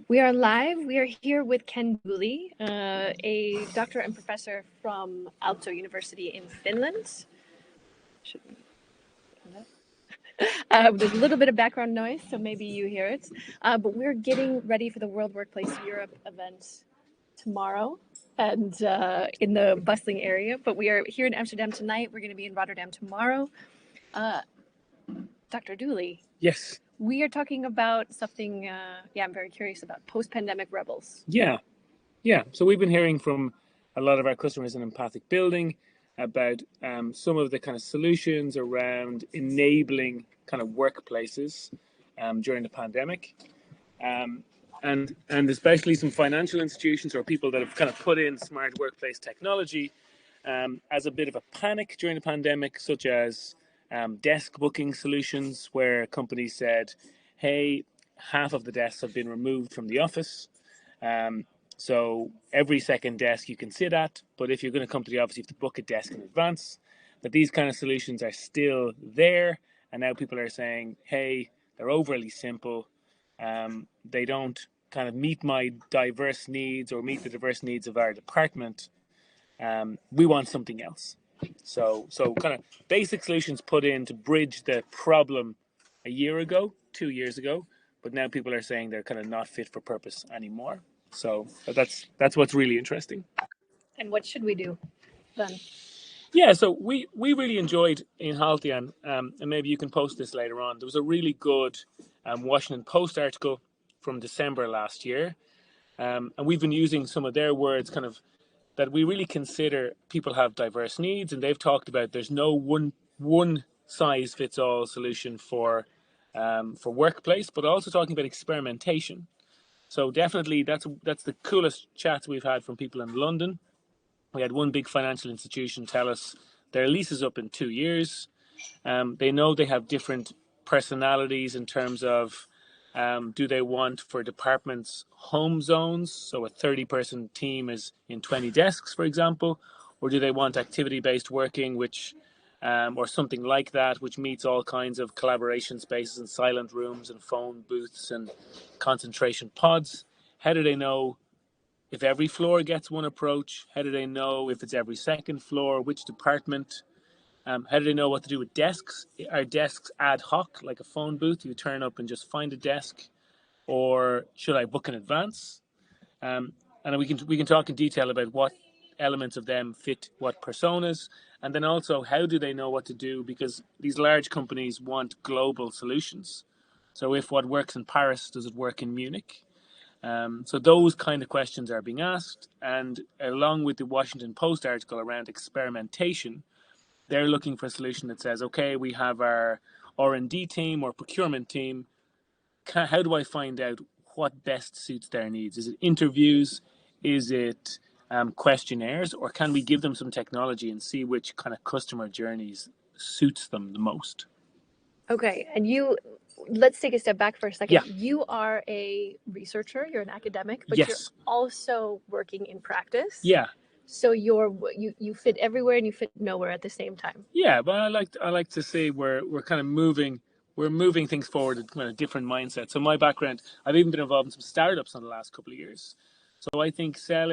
We are live. We are here with Ken Dooley, a doctor and professor from Aalto University in Finland. There's a little bit of background noise, so maybe you hear it. But we're getting ready for the World Workplace Europe event tomorrow and in the bustling area. But we are here in Amsterdam tonight. We're going to be in Rotterdam tomorrow. Dr. Dooley. Yes. We are talking about something, I'm very curious about, post-pandemic rebels. Yeah. So we've been hearing from a lot of our customers in Empathic Building about some of the kind of solutions around enabling kind of workplaces during the pandemic. And especially some financial institutions or people that have kind of put in smart workplace technology as a bit of a panic during the pandemic, such as desk booking solutions where companies said, hey, half of the desks have been removed from the office. So every second desk you can sit at, but if you're going to come to the office, you have to book a desk in advance. That these kind of solutions are still there. And now people are saying, hey, they're overly simple. They don't kind of meet my diverse needs or meet the diverse needs of our department. We want something else. So kind of basic solutions put in to bridge the problem a year ago, 2 years ago, but now people are saying they're kind of not fit for purpose anymore. So that's what's really interesting. And what should we do then? Yeah, so we really enjoyed in Haltian, and maybe you can post this later on. There was a really good Washington Post article from December last year, and we've been using some of their words, kind of that we really consider people have diverse needs, and they've talked about there's no one size fits all solution for workplace, but also talking about experimentation. So definitely that's the coolest chats we've had from people in London. We had one big financial institution tell us their lease is up in 2 years. They know they have different personalities in terms of do they want for departments home zones, so a 30-person team is in 20 desks, for example, or do they want activity-based working, which or something like that, which meets all kinds of collaboration spaces and silent rooms and phone booths and concentration pods? How do they know if every floor gets one approach? How do they know if it's every second floor, which department? How do they know what to do with desks? Are desks ad hoc, like a phone booth? You turn up and just find a desk, or should I book in advance? And we can talk in detail about what elements of them fit what personas, and then also how do they know what to do, because these large companies want global solutions. So if what works in Paris, does it work in Munich? So those kind of questions are being asked, and along with the Washington Post article around experimentation, they're looking for a solution that says, okay, we have our R&D team or procurement team. How do I find out what best suits their needs? Is it interviews? Is it questionnaires? Or can we give them some technology and see which kind of customer journeys suits them the most? Okay, and let's take a step back for a second. Yeah. You are a researcher, you're an academic, but Yes. You're also working in practice. Yeah. So you fit everywhere and you fit nowhere at the same time. Yeah, but I like to say we're kind of moving things forward in kind of different mindsets. So my background, I've even been involved in some startups in the last couple of years. So I think I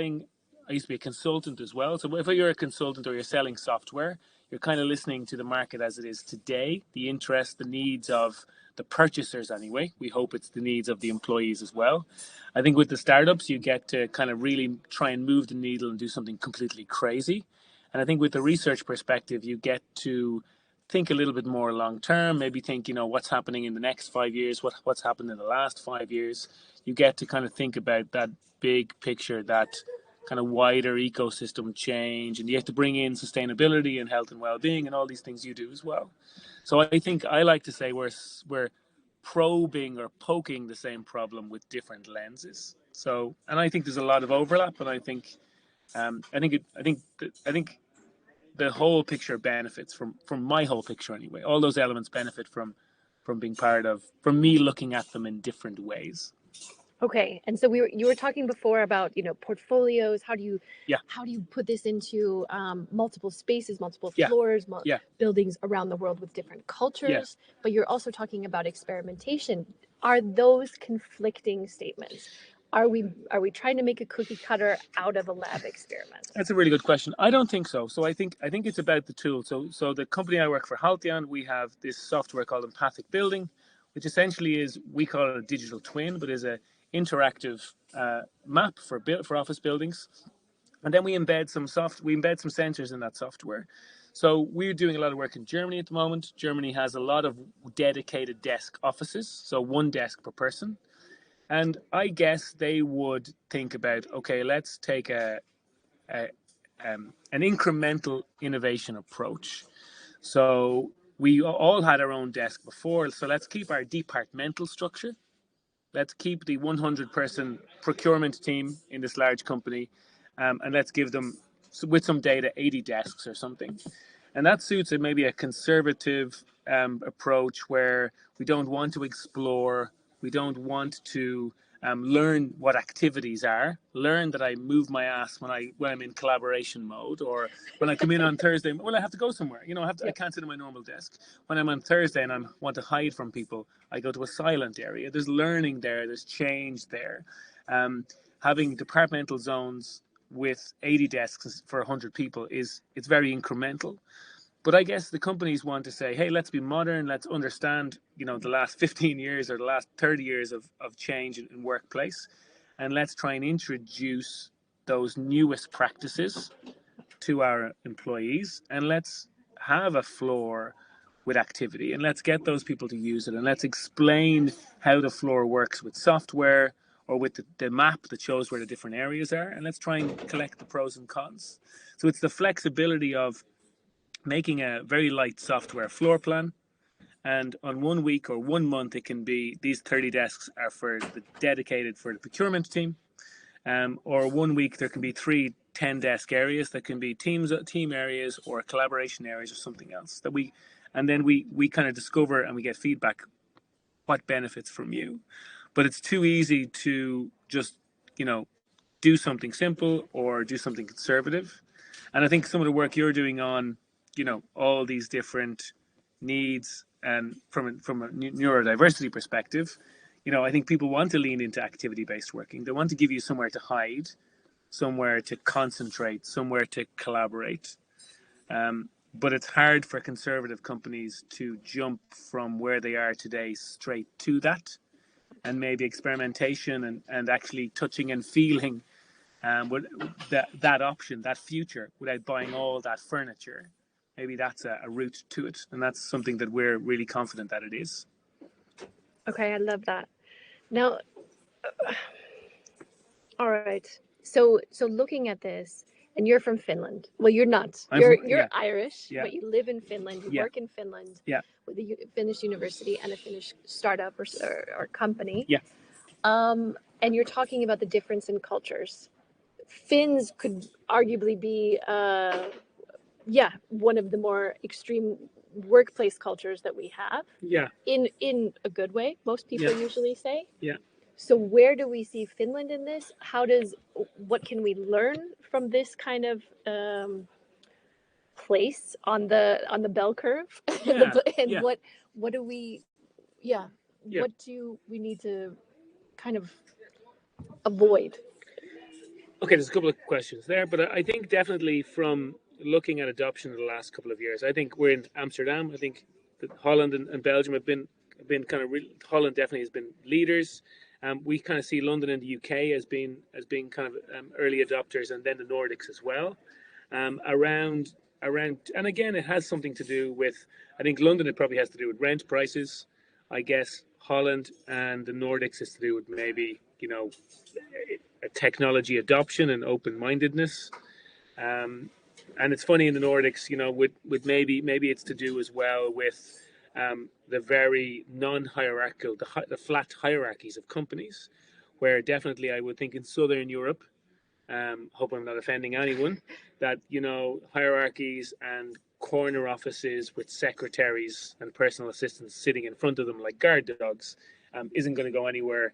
used to be a consultant as well. So if you're a consultant or you're selling software, you're kind of listening to the market as it is today, the interests, the needs of the purchasers anyway. We hope it's the needs of the employees as well. I think with the startups, you get to kind of really try and move the needle and do something completely crazy. And I think with the research perspective, you get to think a little bit more long term, maybe think, what's happening in the next 5 years, what's happened in the last 5 years. You get to kind of think about that big picture, that kind of wider ecosystem change, and you have to bring in sustainability and health and well-being and all these things you do as well. So I think I like to say we're probing or poking the same problem with different lenses. So, and I think there's a lot of overlap, and I think the whole picture benefits from my whole picture anyway. All those elements benefit from being from me looking at them in different ways. Okay, and so you were talking before about portfolios. How do you put this into multiple spaces, multiple floors, buildings around the world with different cultures? Yeah. But you're also talking about experimentation. Are those conflicting statements? are we trying to make a cookie cutter out of a lab experiment? That's a really good question. I don't think so. So I think it's about the tool. So the company I work for, Haltian, we have this software called Empathic Building, which essentially is, we call it a digital twin, but is a interactive map for office buildings. And then we embed some sensors in that software. So we're doing a lot of work in Germany at the moment. Germany has a lot of dedicated desk offices, so one desk per person. And I guess they would think about, okay, let's take a an incremental innovation approach. So we all had our own desk before, so let's keep our departmental structure. Let's keep the 100-person procurement team in this large company, and let's give them, with some data, 80 desks or something. And that suits maybe a conservative approach where we don't want to explore, we don't want to learn what activities are, learn that I move my ass when I'm in collaboration mode, or when I come in on Thursday, well, I have to go somewhere. I can't sit at my normal desk. When I'm on Thursday and I want to hide from people, I go to a silent area. There's learning there, there's change there. Having departmental zones with 80 desks for 100 people it's very incremental. But I guess the companies want to say, hey, let's be modern, let's understand, the last 15 years or the last 30 years of change in workplace, and let's try and introduce those newest practices to our employees, and let's have a floor with activity, and let's get those people to use it, and let's explain how the floor works with software or with the map that shows where the different areas are, and let's try and collect the pros and cons. So it's the flexibility of making a very light software floor plan, and on 1 week or 1 month it can be these 30 desks are dedicated for the procurement team, or 1 week there can be 3 10-desk areas that can be team areas or collaboration areas or something else and then we kind of discover and we get feedback what benefits from you. But it's too easy to just do something simple or do something conservative. And I think some of the work you're doing on all these different needs, and from a neurodiversity perspective, I think people want to lean into activity-based working. They want to give you somewhere to hide, somewhere to concentrate, somewhere to collaborate. But it's hard for conservative companies to jump from where they are today straight to that, and maybe experimentation and actually touching and feeling with that option, that future, without buying all that furniture. Maybe that's a route to it, and that's something that we're really confident that it is. Okay, I love that. Now, all right. So looking at this, and you're from Finland. Well, you're not. You're Irish, but you live in Finland. You work in Finland with a Finnish university and a Finnish startup or company. Yeah. And you're talking about the difference in cultures. Finns could arguably be, one of the more extreme workplace cultures that we have. Yeah. In a good way, most people usually say. Yeah. So where do we see Finland in this? What can we learn from this kind of place on the bell curve? What do we what do we need to kind of avoid? Okay, there's a couple of questions there, but I think definitely from looking at adoption in the last couple of years, I think we're in Amsterdam. I think that Holland and Belgium have been kind of Holland definitely has been leaders. We kind of see London and the UK as being kind of early adopters, and then the Nordics as well. Around, and again, it has something to do with, I think London, it probably has to do with rent prices. I guess Holland and the Nordics has to do with maybe a technology adoption and open-mindedness. And it's funny in the Nordics, with maybe it's to do as well with the very non-hierarchical, the flat hierarchies of companies, where definitely I would think in Southern Europe, hope I'm not offending anyone, that, hierarchies and corner offices with secretaries and personal assistants sitting in front of them like guard dogs isn't going to go anywhere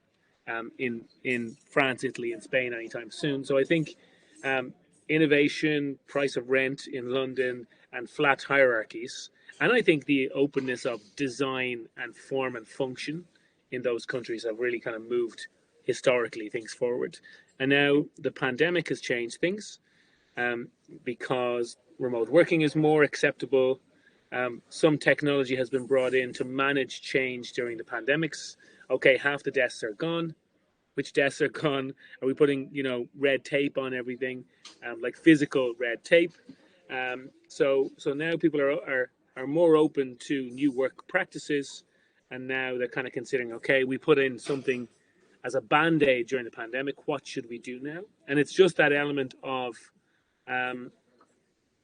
in France, Italy, and Spain anytime soon. So I think innovation, price of rent in London, and flat hierarchies, and I think the openness of design and form and function in those countries have really kind of moved historically things forward. And now the pandemic has changed things, because remote working is more acceptable. Some technology has been brought in to manage change during the pandemics. Okay, half the desks are gone. Which desks are gone? Are we putting, red tape on everything, like physical red tape? So now people are more open to new work practices, and now they're kind of considering, okay, we put in something as a band-aid during the pandemic. What should we do now? And it's just that element of um,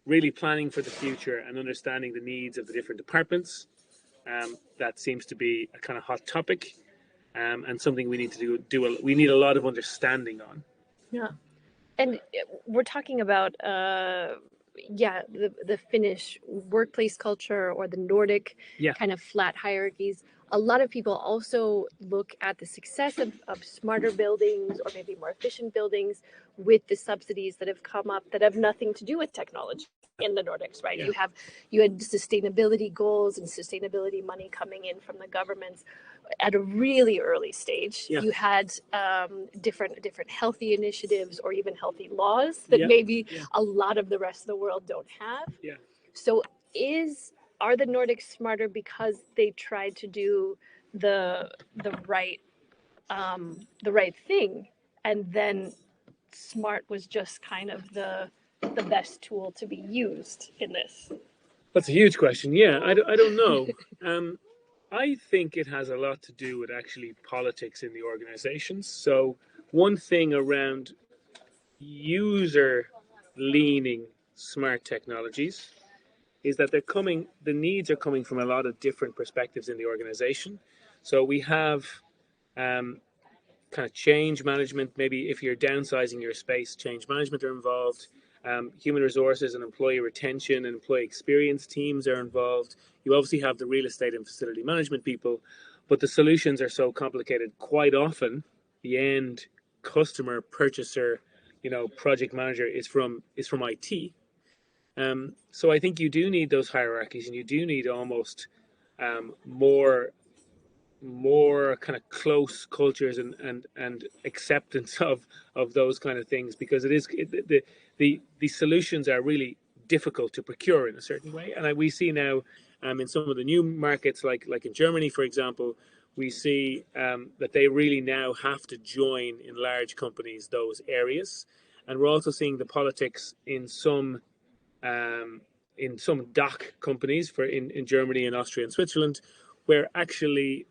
really planning for the future and understanding the needs of the different departments. That seems to be a kind of hot topic, and something we need to we need a lot of understanding on. Yeah. And we're talking about, the Finnish workplace culture or the Nordic kind of flat hierarchies. A lot of people also look at the success of smarter buildings or maybe more efficient buildings with the subsidies that have come up that have nothing to do with technology in the Nordics, right? Yeah. You had sustainability goals and sustainability money coming in from the governments at a really early stage. Yeah. You had different healthy initiatives or even healthy laws that maybe a lot of the rest of the world don't have. Yeah. So are the Nordics smarter because they tried to do the right thing, and then smart was just kind of the best tool to be used in this? That's a huge question. Yeah, I don't know. I think it has a lot to do with actually politics in the organizations. So one thing around user leaning smart technologies is that the needs are coming from a lot of different perspectives in the organization. So we have kind of change management. Maybe if you're downsizing your space, change management are involved. Human resources and employee retention and employee experience teams are involved. You obviously have the real estate and facility management people, but the solutions are so complicated. Quite often, the end customer, purchaser, project manager is from IT. So I think you do need those hierarchies, and you do need almost more kind of close cultures and acceptance of those kind of things, because the solutions are really difficult to procure in a certain way. And we see now, in some of the new markets, like in Germany, for example, we see that they really now have to join in large companies those areas. And we're also seeing the politics in some DACH companies in Germany and Austria and Switzerland, where actually,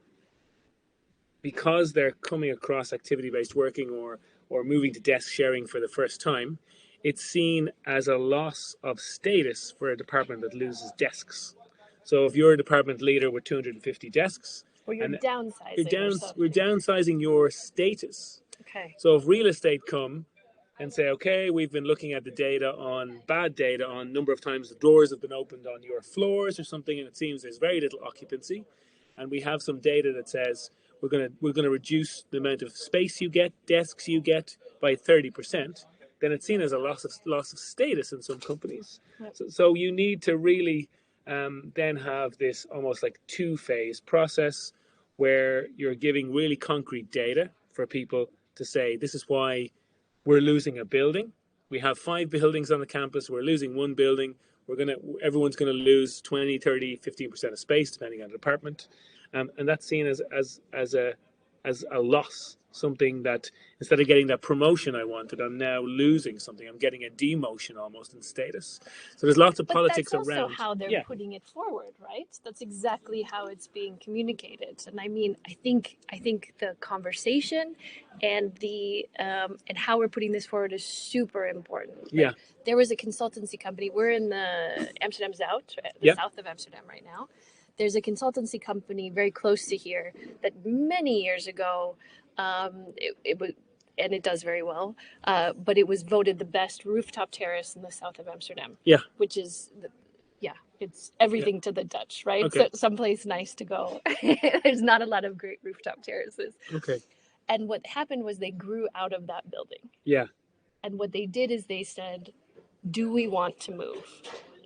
because they're coming across activity-based working or moving to desk sharing for the first time, it's seen as a loss of status for a department that loses desks. So if you're a department leader with 250 desks, or you're downsizing, we're downsizing your status. Okay. So if real estate come and say, okay, we've been looking at the data on bad data on number of times the doors have been opened on your floors or something, and it seems there's very little occupancy, and we have some data that says we're gonna reduce the amount of space you get, desks you get by 30%, then it's seen as a loss of status in some companies. Yep. So you need to really then have this almost like two-phase process where you're giving really concrete data for people to say, this is why we're losing a building. We have 5 buildings on the campus. We're losing 1 building. Everyone's going to lose 20, 30, 15% of space, depending on the department. And that's seen as a loss, something that instead of getting that promotion I wanted, I'm now losing something. I'm getting a demotion almost in status. So there's lots of politics around. But that's also how they're putting it forward, right? That's exactly how it's being communicated. And I mean, I think the conversation and the and how we're putting this forward is super important. Like, yeah. There was a consultancy company. We're in the Amsterdam Zuid, the south of Amsterdam right now. There's a consultancy company very close to here that many years ago, it was, and it does very well, but it was voted the best rooftop terrace in the south of Amsterdam. Yeah. Which is, it's everything to the Dutch, right? Okay. So someplace nice to go. There's not a lot of great rooftop terraces. Okay. And what happened was they grew out of that building. Yeah. And what they did is they said, do we want to move?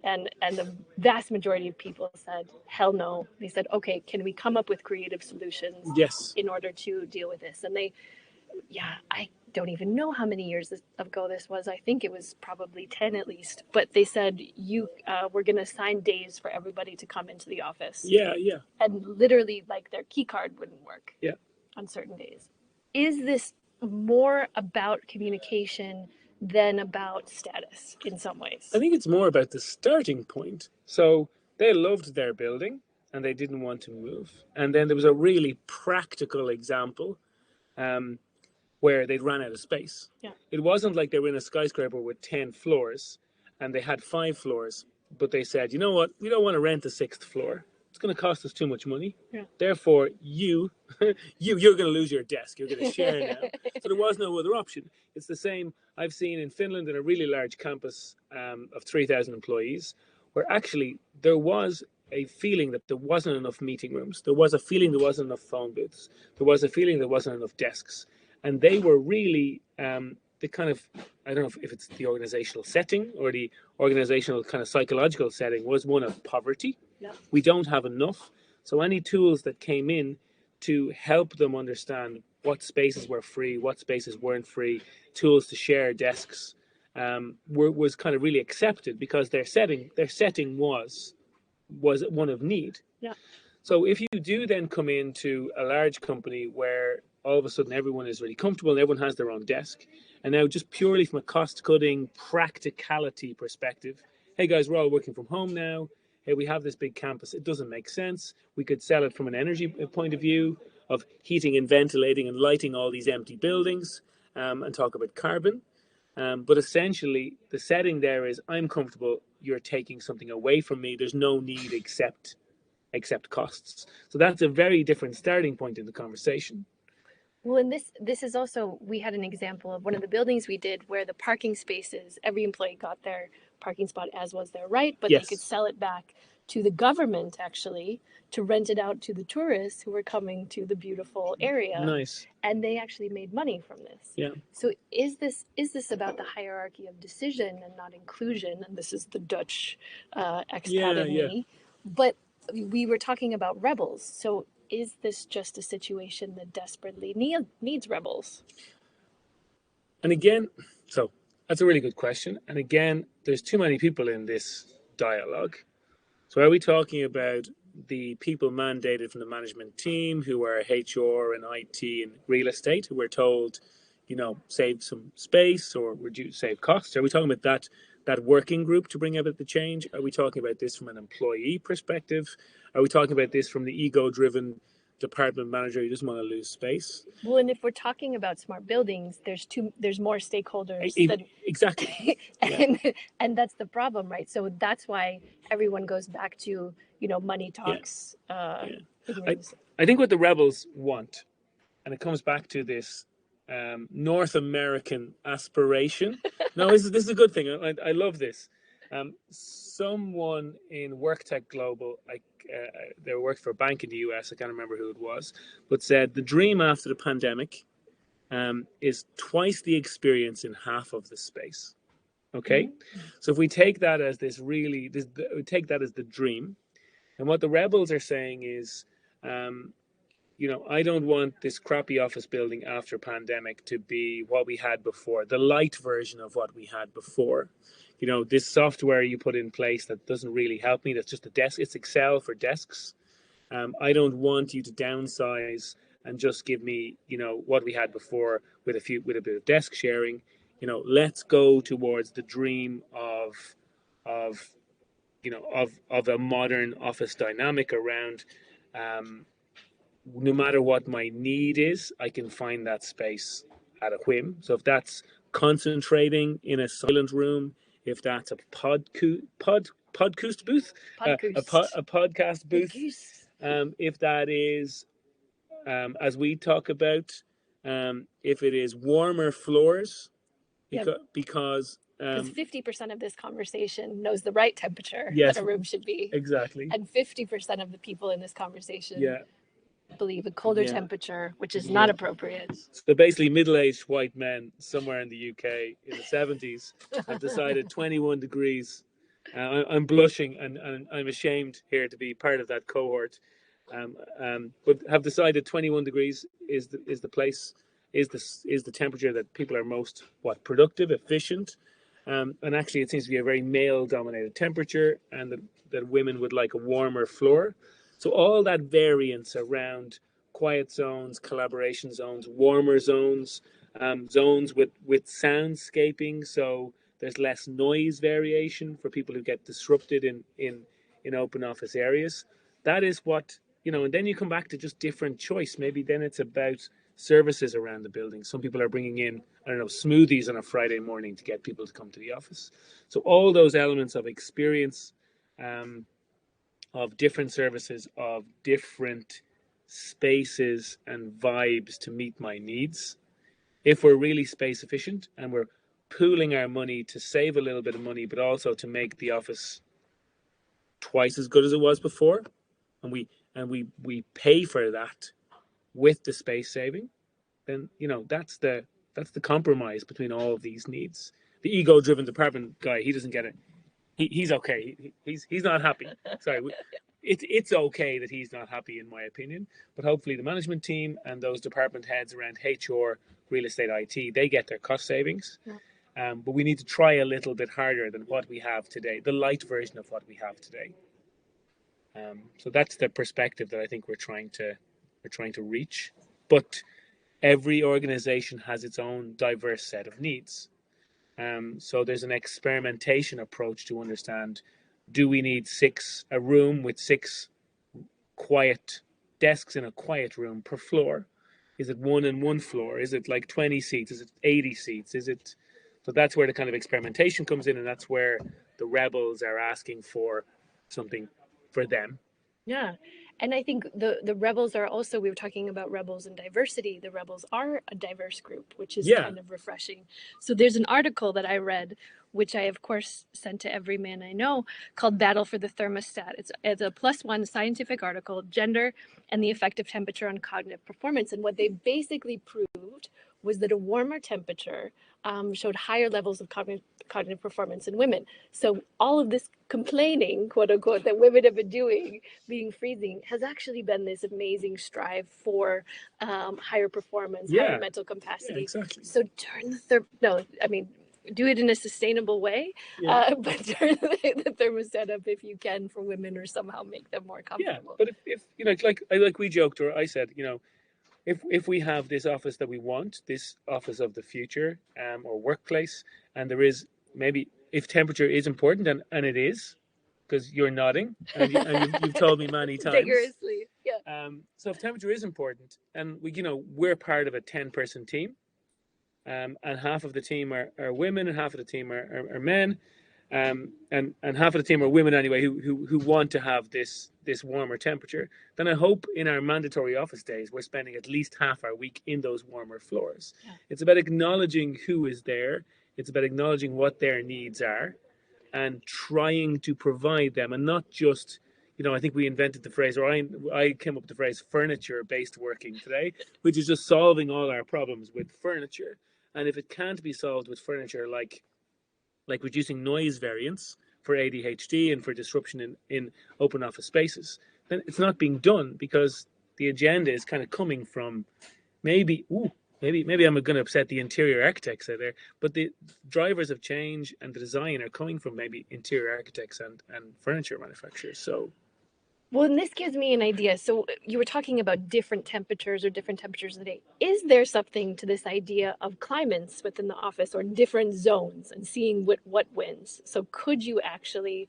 And the vast majority of people said, hell no. They said, okay, can we come up with creative solutions yes. in order to deal with this? And yeah, I don't even know how many years ago this was. I think it was probably 10 at least. But they said we're going to assign days for everybody to come into the office. Yeah, yeah. And literally, like, their key card wouldn't work. Yeah. On certain days. Is this more about communication than about status in some ways? I think it's more about the starting point. So they loved their building and they didn't want to move. And then there was a really practical example where they'd run out of space. Yeah. It wasn't like they were in a skyscraper with 10 floors and they had 5 floors, but they said, you know what, we don't want to rent the 6th floor. It's going to cost us too much money. Yeah. Therefore, you're going to lose your desk. You're going to share now. So there was no other option. It's the same I've seen in Finland in a really large campus of 3,000 employees, where actually there was a feeling that there wasn't enough meeting rooms. There was a feeling there wasn't enough phone booths. There was a feeling there wasn't enough desks. And they were really the kind of, I don't know if it's the organizational setting or the organizational kind of psychological setting, was one of poverty. Yeah. We don't have enough. So any tools that came in to help them understand what spaces were free, what spaces weren't free, tools to share desks, was kind of really accepted because their setting was one of need. Yeah. So if you do then come into a large company where all of a sudden everyone is really comfortable and everyone has their own desk, and now just purely from a cost-cutting practicality perspective, hey guys, we're all working from home now. Hey, we have this big campus. It doesn't make sense. We could sell it from an energy point of view of heating and ventilating and lighting all these empty buildings, and talk about carbon. But essentially, the setting there is, I'm comfortable. You're taking something away from me. There's no need except costs. So that's a very different starting point in the conversation. Well, and this is also, we had an example of one of the buildings we did where the parking spaces, every employee got their parking spot as was their right, but Yes. they could sell it back to the government actually to rent it out to the tourists who were coming to the beautiful area. Nice. And they actually made money from this. Yeah. So is this about the hierarchy of decision and not inclusion? And this is the Dutch academy. Yeah. But we were talking about rebels. So is this just a situation that desperately needs rebels? And again, so that's a really good question. And again, there's too many people in this dialogue. So are we talking about the people mandated from the management team who are HR and IT and real estate who were told, save some space or save costs? Are we talking about that working group to bring about the change? Are we talking about this from an employee perspective? Are we talking about this from the ego-driven department manager who doesn't want to lose space? Well, and if we're talking about smart buildings, there's more stakeholders. Exactly. and that's the problem, right? So that's why everyone goes back to, money talks. I think what the rebels want, and it comes back to this North American aspiration. No, this is a good thing. I love this. Someone in WorkTech Global, they worked for a bank in the US, I can't remember who it was, but said the dream after the pandemic is twice the experience in half of the space. Okay, so if we take that as we take that as the dream, and what the rebels are saying is, I don't want this crappy office building after pandemic to be what we had before, the light version of what we had before. This software you put in place that doesn't really help me, that's just a desk, it's Excel for desks. I don't want you to downsize and just give me, what we had before with a bit of desk sharing. Let's go towards the dream of a modern office dynamic around, no matter what my need is, I can find that space at a whim. So if that's concentrating in a silent room, if that's a podcast booth, a podcast booth, if that is, as we talk about, if it is warmer floors, because 50% of this conversation knows the right temperature that a room should be. Exactly. And 50% of the people in this conversation believe a colder temperature, which is not appropriate. So basically, middle-aged white men somewhere in the UK in the 70s have decided 21 degrees. I'm blushing and I'm ashamed here to be part of that cohort. But have decided 21 degrees is the place is the temperature that people are most productive, efficient, and actually it seems to be a very male dominated temperature, and that women would like a warmer floor. So all that variance around quiet zones, collaboration zones, warmer zones, zones with soundscaping, so there's less noise variation for people who get disrupted in open office areas. That is what, and then you come back to just different choice. Maybe then it's about services around the building. Some people are bringing in, I don't know, smoothies on a Friday morning to get people to come to the office. So all those elements of experience, of different services, of different spaces and vibes to meet my needs. If we're really space efficient and we're pooling our money to save a little bit of money, but also to make the office twice as good as it was before, and we pay for that with the space saving, then that's the compromise between all of these needs. The ego-driven department guy, he doesn't get it. He's okay. He's not happy. Sorry, it's okay that he's not happy, in my opinion. But hopefully, the management team and those department heads around HR, real estate, IT, they get their cost savings. Yeah. But we need to try a little bit harder than what we have today, the light version of what we have today. So that's the perspective that I think we're trying to reach. But every organization has its own diverse set of needs. So there's an experimentation approach to understand, do we need a room with 6 quiet desks in a quiet room per floor? Is it 1 in 1 floor? Is it like 20 seats? Is it 80 seats? So that's where the kind of experimentation comes in, and that's where the rebels are asking for something for them. Yeah. And I think the rebels are also, we were talking about rebels and diversity. The rebels are a diverse group, which is kind of refreshing. So there's an article that I read, which I, of course, sent to every man I know, called Battle for the Thermostat. It's a +1 scientific article, Gender and the Effect of Temperature on Cognitive Performance. And what they basically proved was that a warmer temperature showed higher levels of cognitive performance in women. So all of this complaining, quote unquote, that women have been doing, being freezing, has actually been this amazing strive for higher performance, higher mental capacity. Yeah, exactly. So do it in a sustainable way, but turn the thermostat up if you can for women, or somehow make them more comfortable. Yeah, but if we joked, or I said, if we have this office that we want, this office of the future, or workplace, and there is maybe, if temperature is important, and it is, because you're nodding, and you've told me many times. Vigorously, yeah. So if temperature is important, and we're part of a 10-person team, and half of the team are women, and half of the team are men, and half of the team are women anyway, who want to have this warmer temperature, then I hope in our mandatory office days we're spending at least half our week in those warmer floors. Yeah. It's about acknowledging who is there. It's about acknowledging what their needs are and trying to provide them, and not just, I think we invented the phrase, or I came up with the phrase furniture-based working today, which is just solving all our problems with furniture. And if it can't be solved with furniture, like reducing noise variance for ADHD and for disruption in open office spaces, then it's not being done, because the agenda is kind of coming from maybe I'm going to upset the interior architects out there, but the drivers of change and the design are coming from maybe interior architects and furniture manufacturers. So, well, and this gives me an idea. So you were talking about different temperatures of the day. Is there something to this idea of climates within the office, or different zones, and seeing what wins? So could you actually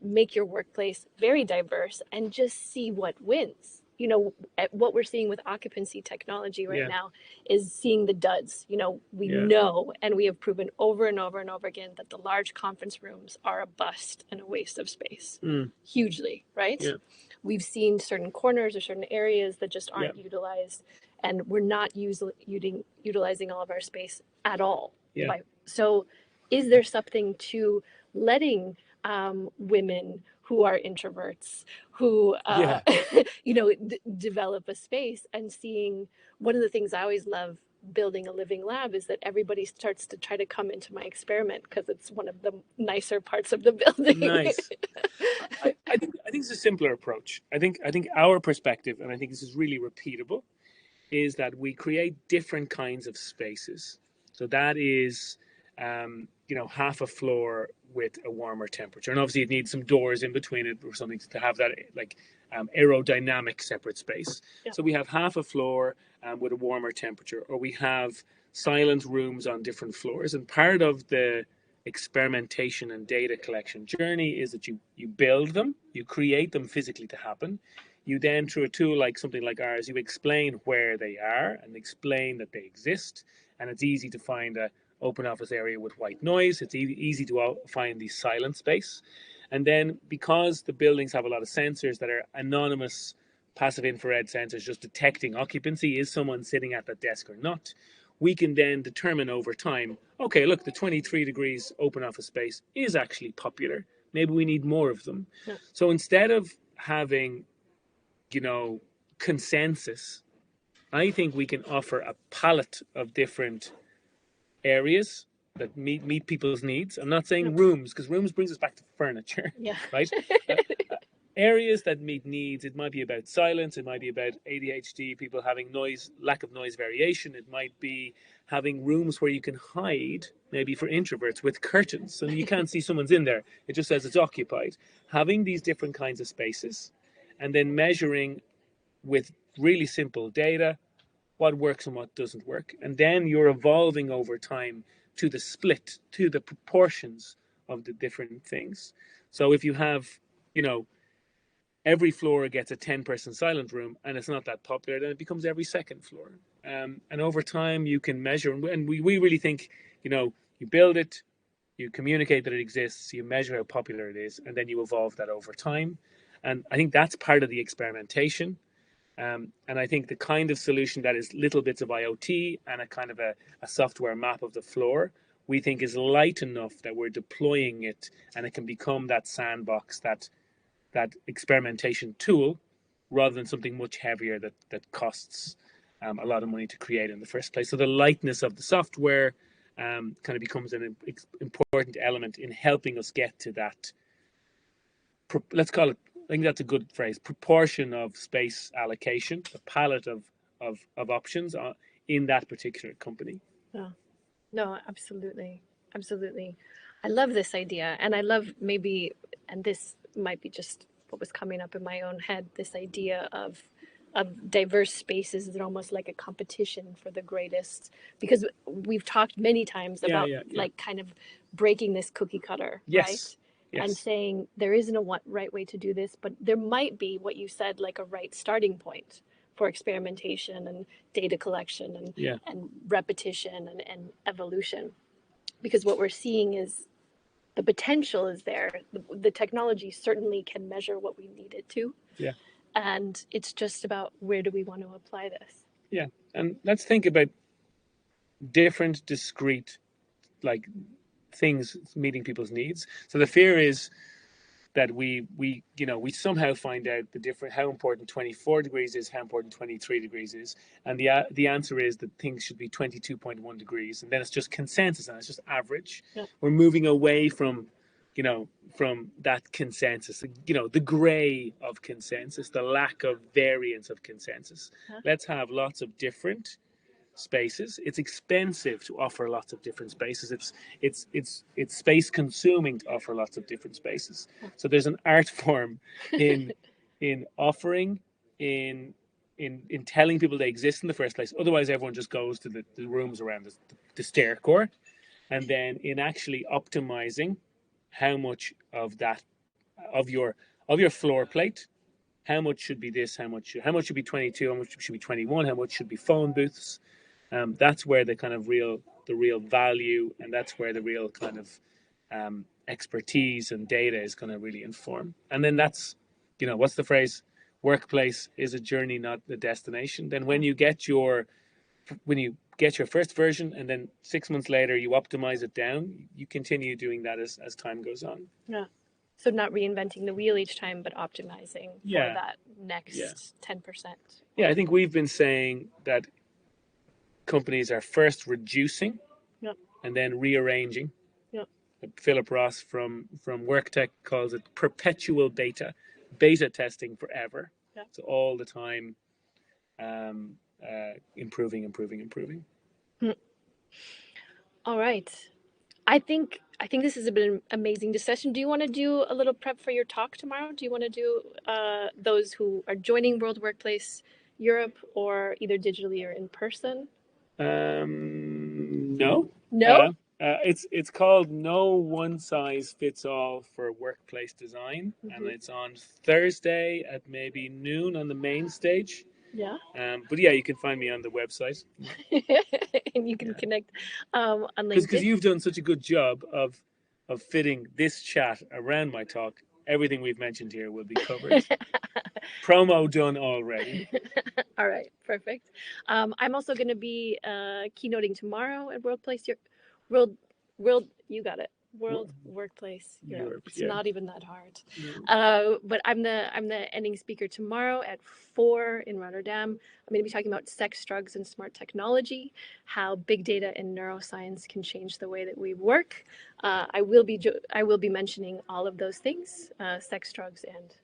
make your workplace very diverse and just see what wins? What we're seeing with occupancy technology right now is seeing the duds. We know, and we have proven over and over and over again, that the large conference rooms are a bust and a waste of space, hugely, right? Yeah. We've seen certain corners or certain areas that just aren't utilized, and we're not utilizing all of our space at all. Yeah. So is there something to letting women who are introverts, who develop a space, and seeing, one of the things I always love building a living lab is that everybody starts to try to come into my experiment, because it's one of the nicer parts of the building. Nice. I think it's a simpler approach. I think our perspective, and I think this is really repeatable, is that we create different kinds of spaces. So that is, half a floor with a warmer temperature, and obviously it needs some doors in between it or something to have that like aerodynamic separate space. Yeah. So we have half a floor with a warmer temperature, or we have silent rooms on different floors. And part of the experimentation and data collection journey is that you build them, you create them physically to happen. You then, through a tool like something like ours, you explain where they are and explain that they exist. And it's easy to find a open office area with white noise. It's easy to find the silent space. And then because the buildings have a lot of sensors that are anonymous passive infrared sensors just detecting occupancy, is someone sitting at that desk or not, we can then determine over time, okay, look, the 23 degrees open office space is actually popular. Maybe we need more of them. Yeah. So instead of having, consensus, I think we can offer a palette of different areas that meet people's needs. I'm not saying rooms, because rooms brings us back to furniture, Yeah. right? Areas that meet needs. It might be about silence. It might be about ADHD, people having lack of noise variation. It might be having rooms where you can hide, maybe for introverts, with curtains, so you can't see someone's in there. It just says it's occupied. Having these different kinds of spaces, and then measuring with really simple data what works and what doesn't work. And then you're evolving over time to the split, to the proportions of the different things. So if you have, every floor gets a 10-person silent room and it's not that popular, then it becomes every second floor. And over time you can measure, and we really think, you build it, you communicate that it exists, you measure how popular it is, and then you evolve that over time. And I think that's part of the experimentation. And I think the kind of solution that is little bits of IoT and a kind of a software map of the floor, we think is light enough that we're deploying it and it can become that sandbox, that experimentation tool, rather than something much heavier that costs a lot of money to create in the first place. So the lightness of the software kind of becomes an important element in helping us get to that, let's call it, I think that's a good phrase, proportion of space allocation, a palette of options in that particular company. Yeah. No, absolutely. Absolutely. I love this idea. And I love maybe, and this might be just what was coming up in my own head, this idea of diverse spaces is almost like a competition for the greatest, because we've talked many times about like kind of breaking this cookie cutter, right? Yes. And saying there isn't a right way to do this, but there might be what you said, like a right starting point for experimentation and data collection and repetition and evolution. Because what we're seeing is the potential is there. The technology certainly can measure what we need it to. Yeah. And it's just about where do we want to apply this? Yeah. And let's think about different discrete things meeting people's needs. So the fear is that we somehow find out how important 24 degrees is, how important 23 degrees is, and the answer is that things should be 22.1 degrees, and then it's just consensus and it's just average. Yeah. We're moving away from that consensus, the gray of consensus, the lack of variance of consensus. Yeah. Let's have lots of different spaces. It's expensive to offer lots of different spaces. It's space consuming to offer lots of different spaces. So there's an art form in offering, in telling people they exist in the first place. Otherwise, everyone just goes to the rooms around the stair core, and then in actually optimizing how much of that of your floor plate. How much should be this? How much should be 22? How much should be 21? How much should be phone booths? That's where the kind of real value, and that's where the real kind of expertise and data is going to really inform. And then that's, what's the phrase? Workplace is a journey, not a destination. Then when you get your first version, and then 6 months later you optimize it down, you continue doing that as time goes on. Yeah. So not reinventing the wheel each time, but optimizing for that next 10%. Yeah, I think we've been saying that companies are first reducing and then rearranging. Philip Ross from WorkTech calls it perpetual beta testing forever. So all the time improving. All right. I think this has been an amazing discussion. Do you want to do a little prep for your talk tomorrow? Do you want to do those who are joining World Workplace Europe, or either digitally or in person? No. No? It's called No One Size Fits All for Workplace Design, and it's on Thursday at maybe noon on the main stage. Yeah. But yeah, you can find me on the website. And you can connect on Because LinkedIn. you've done such a good job of fitting this chat around my talk. Everything we've mentioned here will be covered. Promo done already. All right, perfect. I'm also going to be keynoting tomorrow at World, you got it. World Workplace Europe. It's not even that hard. But I'm the ending speaker tomorrow at 4 in Rotterdam. I'm going to be talking about sex, drugs, and smart technology, how big data and neuroscience can change the way that we work. I will be mentioning all of those things, sex, drugs, and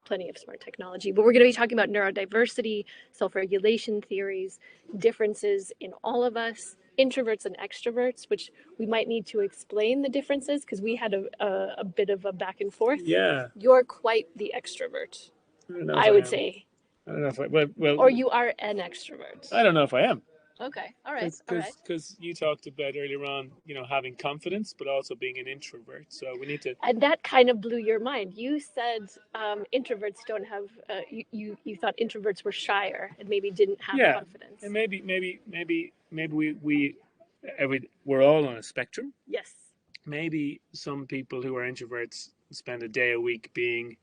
plenty of smart technology. But we're going to be talking about neurodiversity, self-regulation theories, differences in all of us, introverts and extroverts, which we might need to explain the differences because we had a bit of a back and forth. Yeah. You're quite the extrovert, I would say. I don't know if I, or you are an extrovert. I don't know if I am. Okay, all right. Because you talked about earlier on, having confidence, but also being an introvert. So we need to. And that kind of blew your mind. You said introverts don't have. You thought introverts were shyer and maybe didn't have confidence. And maybe we're all on a spectrum. Yes. Maybe some people who are introverts spend a day a week being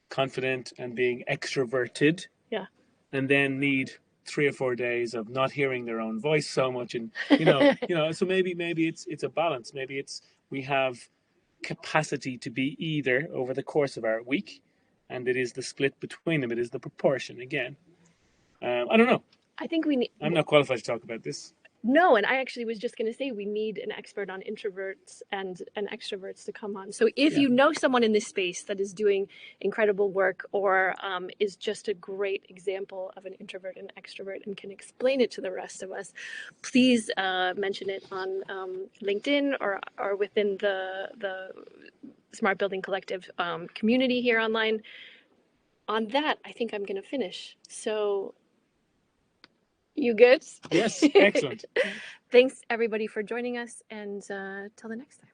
confident and being extroverted. Yeah. And then need 3 or 4 days of not hearing their own voice so much, and so maybe it's a balance. Maybe we have capacity to be either over the course of our week, and it is the split between them. It is the proportion again. I don't know. I think we need. I'm not qualified to talk about this. No, and I actually was just going to say we need an expert on introverts and extroverts to come on. So if you know someone in this space that is doing incredible work, or is just a great example of an introvert and extrovert and can explain it to the rest of us, please mention it on LinkedIn or within the Smart Building Collective community here online. On that, I think I'm going to finish. So you good? Yes, excellent. Thanks everybody for joining us, and till the next time.